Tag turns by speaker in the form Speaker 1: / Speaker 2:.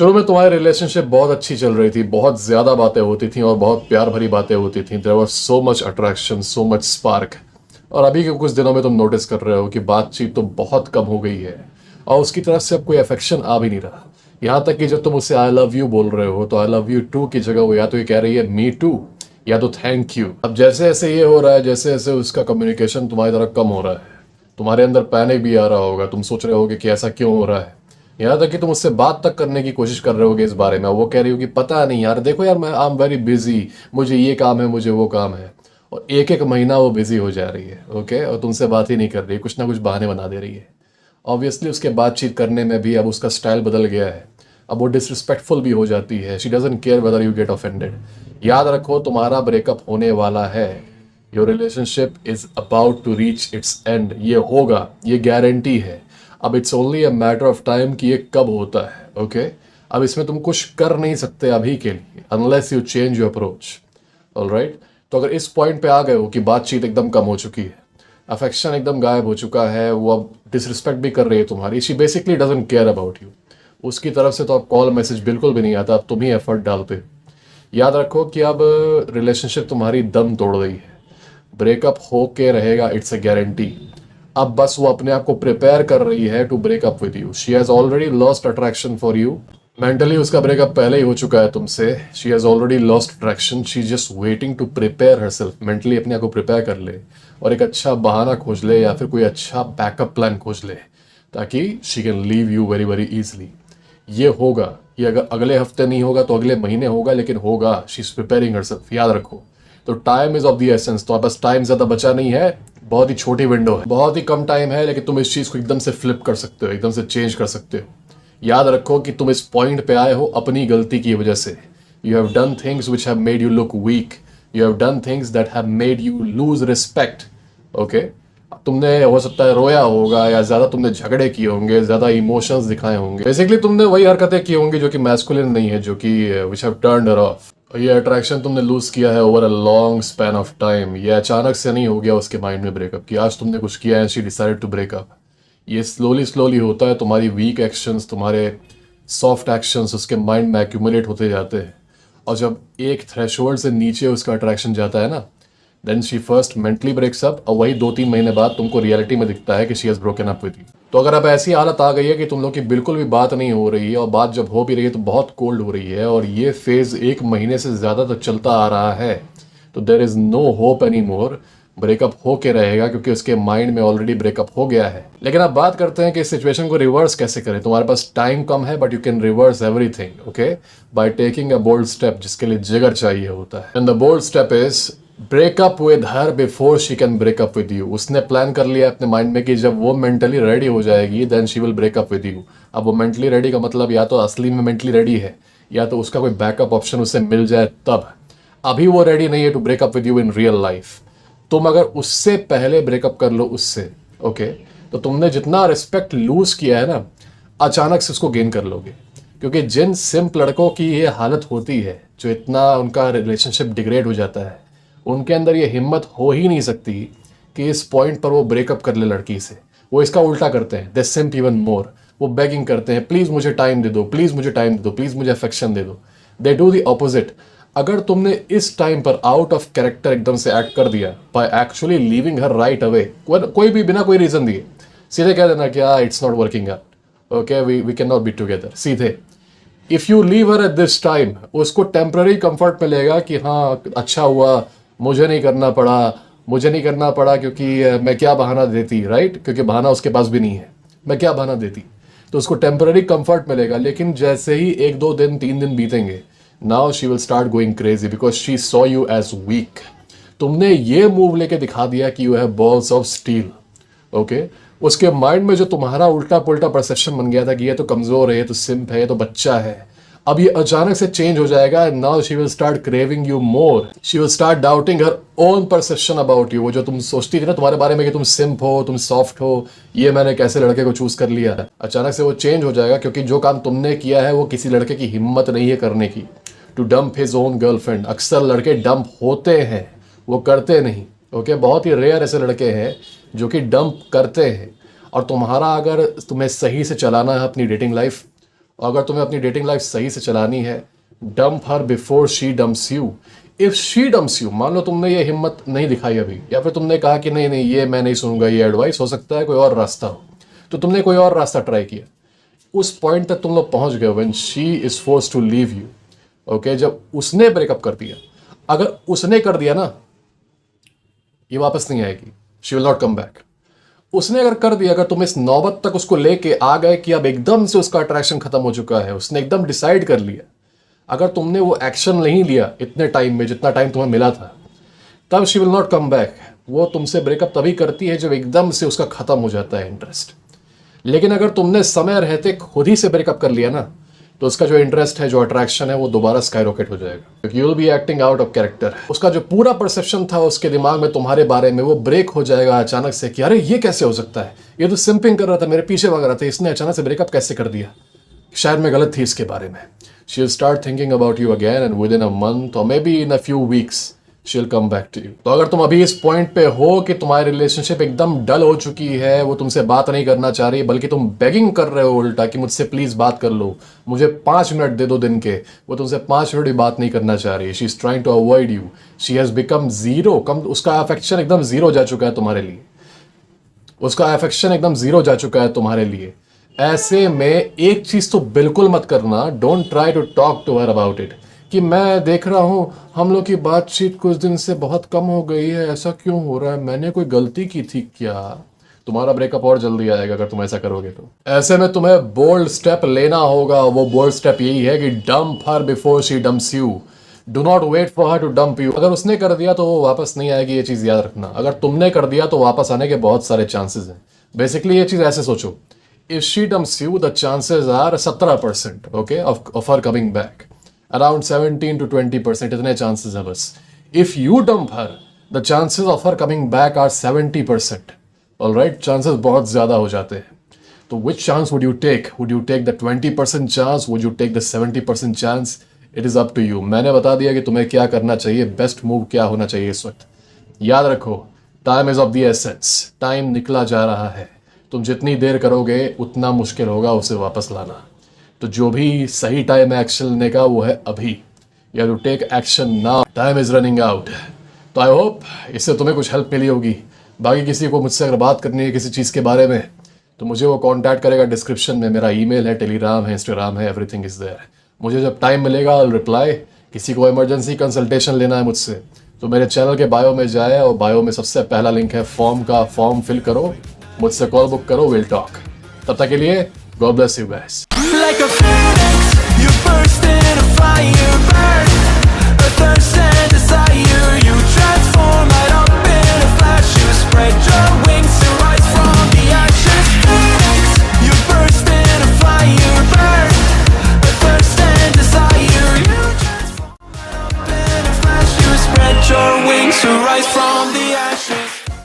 Speaker 1: शुरू में तुम्हारी रिलेशनशिप बहुत अच्छी चल रही थी, बहुत ज़्यादा बातें होती थी और बहुत प्यार भरी बातें होती थी। There was so much attraction, so much spark. और अभी के कुछ दिनों में तुम नोटिस कर रहे हो कि बातचीत तो बहुत कम हो गई है और उसकी तरफ से अब कोई अफेक्शन आ भी नहीं रहा। यहाँ तक कि जब तुम उससे आई लव यू बोल रहे हो तो आई लव यू टू की जगह वो या तो ये कह रही है मी टू या तो थैंक यू। अब जैसे जैसे ये हो रहा है, जैसे जैसे उसका कम्युनिकेशन तुम्हारी तरफ कम हो रहा है, तुम्हारे अंदर पैनिक भी आ रहा होगा। तुम सोच रहे होगे कि ऐसा क्यों हो रहा है। यहाँ तक कि तुम उससे बात तक करने की कोशिश कर रहे होगे इस बारे में। वो कह रही होगी पता नहीं यार, देखो यार मैं आई एम वेरी बिजी, मुझे ये काम है, मुझे वो काम है। और एक एक महीना वो बिजी हो जा रही है, ओके, और तुमसे बात ही नहीं कर रही है, कुछ ना कुछ बहाने बना दे रही है। ऑब्वियसली उसके बातचीत करने में भी अब उसका स्टाइल बदल गया है। अब वो डिसरिस्पेक्टफुल भी हो जाती है। She doesn't care whether you get offended. याद रखो तुम्हारा ब्रेकअप होने वाला है। Your relationship is about to reach its end. ये होगा, ये गारंटी है। अब it's only a matter of time कि ये कब होता है, ओके। अब इसमें तुम कुछ कर नहीं सकते अभी के लिए, unless you change your approach, alright. तो अगर इस पॉइंट पे आ गए हो कि बातचीत एकदम कम हो चुकी है, अफेक्शन एकदम गायब हो चुका है, वो अब डिसरिस्पेक्ट भी कर रही है तुम्हारी, she basically doesn't care about you, उसकी तरफ से तो अब कॉल मैसेज बिल्कुल भी नहीं आता, अब तुम ही एफर्ट डालते हो। याद रखो कि अब रिलेशनशिप तुम्हारी दम तोड़ रही है। ब्रेकअप हो के रहेगा, इट्स अ गारंटी। अब बस वो अपने आप को प्रिपेयर कर रही है to break up with you. She has already lost attraction for you. Mentally उसका ब्रेकअप पहले ही हो चुका है तुमसे। She has already lost attraction. She just waiting to prepare herself. Mentally अपने आप को प्रिपेयर कर ले और एक अच्छा बहाना खोज ले या फिर कोई अच्छा बैकअप प्लान खोज ले ताकि she can leave you very very easily. ये होगा, ये अगर अगले हफ्ते नहीं होगा तो अगले महीने होगा, लेकिन होगा। शी इज प्रिपेयरिंग हरसेल्फ, याद रखो। तो time is of the essence. तो बस टाइम ज़्यादा बचा नहीं है, बहुत ही छोटी विंडो है, बहुत ही कम टाइम है, लेकिन तुम इस चीज़ को एकदम से फ्लिप कर सकते हो, एकदम से चेंज कर सकते हो। याद रखो कि तुम इस पॉइंट पे आए हो अपनी गलती की वजह से। You have done things which have made you look weak. You have done things that have made you lose respect, okay. तुमने हो सकता है रोया होगा या ज़्यादा तुमने झगड़े किए होंगे, ज़्यादा इमोशंस दिखाए होंगे। बेसिकली तुमने वही हरकतें की होंगी जो कि मैस्कुलिन नहीं है, जो कि which have turned her of. ये अट्रैक्शन तुमने लूज किया है over a long span of time. ये अचानक से नहीं हो गया उसके माइंड में ब्रेकअप की आज तुमने कुछ किया है, शी डिसाइडेड टू ब्रेकअप। ये स्लोली स्लोली होता है। तुम्हारी वीक एक्शंस, तुम्हारे सॉफ्ट एक्शंस उसके माइंड में एक्यूमुलेट होते जाते हैं और जब एक थ्रेशोल्ड से नीचे उसका अट्रैक्शन जाता है ना, then she first mentally breaks up और वही 2-3 महीने बाद तुमको रियलिटी में दिखता है कि she has broken up with you. तो अगर अब ऐसी हालत आ गई है कि तुम लोग की बिल्कुल भी बात नहीं हो रही है और बात जब हो भी रही है तो बहुत कोल्ड हो रही है और ये फेज़ 1 महीने से ज़्यादा तक चलता आ रहा है, तो there is no hope any more. Breakup हो के रहेगा क्योंकि उसके माइंड में ऑलरेडी ब्रेकअप हो गया है। लेकिन अब बात करते हैं कि इस सिचुएशन को रिवर्स कैसे करें। तुम्हारे पास टाइम कम है but you can reverse everything, okay, by taking a bold step, जिसके लिए जिगर चाहिए होता है। And the bold step is break up with her before she can break up with you. उसने प्लान कर लिया अपने माइंड में कि जब वो मेंटली रेडी हो जाएगी then she will break up with you. अब वो मेंटली रेडी का मतलब या तो असली में मेंटली रेडी है या तो उसका कोई बैकअप ऑप्शन उसे मिल जाए तब। अभी वो रेडी नहीं है to break up with you in real life. तुम अगर उससे पहले ब्रेकअप कर लो उससे, ओके, तो तुमने जितना रिस्पेक्ट लूज किया है ना, अचानक से उसको गेन कर लोगे। क्योंकि जिन सिंप लड़कों की ये हालत होती है, जो इतना उनका रिलेशनशिप डिग्रेड हो जाता है, उनके अंदर ये हिम्मत हो ही नहीं सकती कि इस पॉइंट पर वो ब्रेकअप कर ले लड़की से। वो इसका उल्टा करते हैं, दे सिंप इवन मोर। वो बेगिंग करते हैं, प्लीज़ मुझे टाइम दे दो, प्लीज़ मुझे टाइम दे दो, प्लीज़ मुझे अफेक्शन दे दो। They do the opposite. अगर तुमने इस टाइम पर आउट ऑफ कैरेक्टर एकदम से एक्ट कर दिया बाय एक्चुअली लीविंग हर राइट अवे, कोई भी बिना कोई रीज़न दिए सीधे कह देना कि it's not working out, okay, we can not be together, सीधे। If you leave her at this time, उसको टेम्पररी कंफर्ट मिलेगा कि हाँ अच्छा हुआ, मुझे नहीं करना पड़ा, मुझे नहीं करना पड़ा क्योंकि मैं क्या बहाना देती, राइट, क्योंकि बहाना उसके पास भी नहीं है, मैं क्या बहाना देती। तो उसको टेम्पररी कंफर्ट मिलेगा। लेकिन जैसे ही 1-2 दिन 3 दिन बीतेंगे, now she will start going crazy because she saw you as weak. तुमने ये मूव लेके दिखा दिया कि you have balls of steel, okay. उसके माइंड में जो तुम्हारा उल्टा पुल्टा परसेप्शन बन गया था कि ये तो कमज़ोर है, ये तो सिंप है, ये तो बच्चा है, अब ये अचानक से चेंज हो जाएगा। Now she will start craving you more. She will start doubting her own perception about you. वो जो तुम सोचती थी ना तुम्हारे बारे में कि तुम सिंप हो, तुम सॉफ्ट हो, ये मैंने कैसे लड़के को चूज कर लिया, अचानक से वो चेंज हो जाएगा। क्योंकि जो काम तुमने किया है वो किसी लड़के की हिम्मत नहीं है करने की, to dump his own girlfriend. अक्सर लड़के डंप होते हैं, वो करते नहीं, ओके। बहुत ही रेयर ऐसे लड़के हैं जो कि डंप करते हैं। और तुम्हारा अगर तुम्हें सही से चलाना है अपनी डेटिंग लाइफ, और अगर तुम्हें अपनी डेटिंग लाइफ सही से चलानी है, dump her before she dumps you. If she dumps you, मान लो तुमने ये हिम्मत नहीं दिखाई अभी, या फिर तुमने कहा कि नहीं नहीं ये मैं नहीं सुनूंगा ये एडवाइस, हो सकता है कोई और रास्ता हो, तो तुमने कोई और रास्ता ट्राई किया, उस पॉइंट तक तुम लोग पहुंच गए when she is force to leave you. Okay, जब उसने ब्रेकअप कर दिया, अगर उसने कर दिया ना, ये वापस नहीं आएगी, she will not come back. उसने अगर कर दिया, अगर तुम इस नौबत तक उसको लेके आ गए कि अब एकदम से उसका अट्रैक्शन खत्म हो चुका है, उसने एकदम डिसाइड कर लिया, अगर तुमने वो एक्शन नहीं लिया इतने टाइम में जितना टाइम तुम्हें मिला था, तब she will not come back. वो तुमसे ब्रेकअप तभी करती है जब एकदम से उसका खत्म हो जाता है इंटरेस्ट। लेकिन अगर तुमने समय रहते खुद ही से ब्रेकअप कर लिया ना, तो उसका जो इंटरेस्ट है, जो अट्रैक्शन है, वो दोबारा स्काई रॉकेट हो जाएगा। You will be acting out of character. उसका जो पूरा परसेप्शन था उसके दिमाग में तुम्हारे बारे में, वो ब्रेक हो जाएगा अचानक से कि अरे ये कैसे हो सकता है, ये तो सिंपिंग कर रहा था, मेरे पीछे भाग रहा था, इसने अचानक से ब्रेकअप कैसे कर दिया, शायद मैं गलत थी इसके बारे में। She will start thinking about you again and within a month और maybe in a few weeks she will come back to you. तो अगर तुम अभी इस पॉइंट पे हो कि तुम्हारी रिलेशनशिप एकदम डल हो चुकी है, वो तुमसे बात नहीं करना चाह रही, बल्कि तुम बेगिंग कर रहे हो उल्टा कि मुझसे प्लीज बात कर लो, मुझे 5 मिनट दे दो दिन के, वो तुमसे 5 मिनट भी बात नहीं करना चाह रही, she is trying to avoid you, she has become zero, उसका अफेक्शन एकदम जीरो जा चुका है तुम्हारे लिए, उसका अफेक्शन एकदम जीरो जा चुका है तुम्हारे लिए। ऐसे में एक चीज तो बिल्कुल मत करना, don't try to talk to her about it, कि मैं देख रहा हूँ हम लोग की बातचीत कुछ दिन से बहुत कम हो गई है, ऐसा क्यों हो रहा है, मैंने कोई गलती की थी क्या। तुम्हारा ब्रेकअप और जल्दी आएगा अगर तुम ऐसा करोगे तो। ऐसे में तुम्हें बोल्ड स्टेप लेना होगा। वो बोल्ड स्टेप यही है कि dump her before she dumps you. Do not wait for her to dump you. अगर उसने कर दिया तो वो वापस नहीं आएगी, ये चीज़ याद रखना। अगर तुमने कर दिया तो वापस आने के बहुत सारे चांसेस हैं। बेसिकली ये चीज़ ऐसे सोचो, if she dumps you the chances are 17%, okay, of her coming back. Around 17 to 20%, इतने चांसेस हैं बस। If you dump her the chances of her coming back are 70%। Alright, chances बहुत ज़्यादा हो जाते हैं। तो which chance would you take? Would you take the 20% chance? Would you take the 70% chance? It is up to you. मैंने बता दिया कि तुम्हें क्या करना चाहिए, बेस्ट मूव क्या होना चाहिए इस वक्त। याद रखो, time is of the essence. Time निकला जा रहा है। तुम जितनी देर करोगे उतना मुश्किल होगा उसे वापस लाना। तो जो भी सही टाइम है एक्शन लेने का वो है अभी। You have to take action now, time is running out. तो आई होप इससे तुम्हें कुछ हेल्प मिली होगी। बाकी किसी को मुझसे अगर बात करनी है किसी चीज़ के बारे में तो मुझे वो कांटेक्ट करेगा। डिस्क्रिप्शन में मेरा ईमेल है, टेलीग्राम है, इंस्टाग्राम है, एवरीथिंग इज देयर। मुझे जब टाइम मिलेगा आई विल रिप्लाई। किसी को इमरजेंसी कंसल्टेशन लेना है मुझसे तो मेरे चैनल के बायो में जाए और बायो में सबसे पहला लिंक है फॉर्म का, फॉर्म फिल करो, मुझसे कॉल बुक करो, विल टॉक। तब तक के लिए God bless you guys.
Speaker 2: Like a phoenix, you burst in a fire, burn a thirst and desire. You transform right up in a flash. You spread your wings to rise from the ashes. Phoenix, you burst in a fire, burn a thirst and desire. You transform right up in a flash. You spread your wings to rise from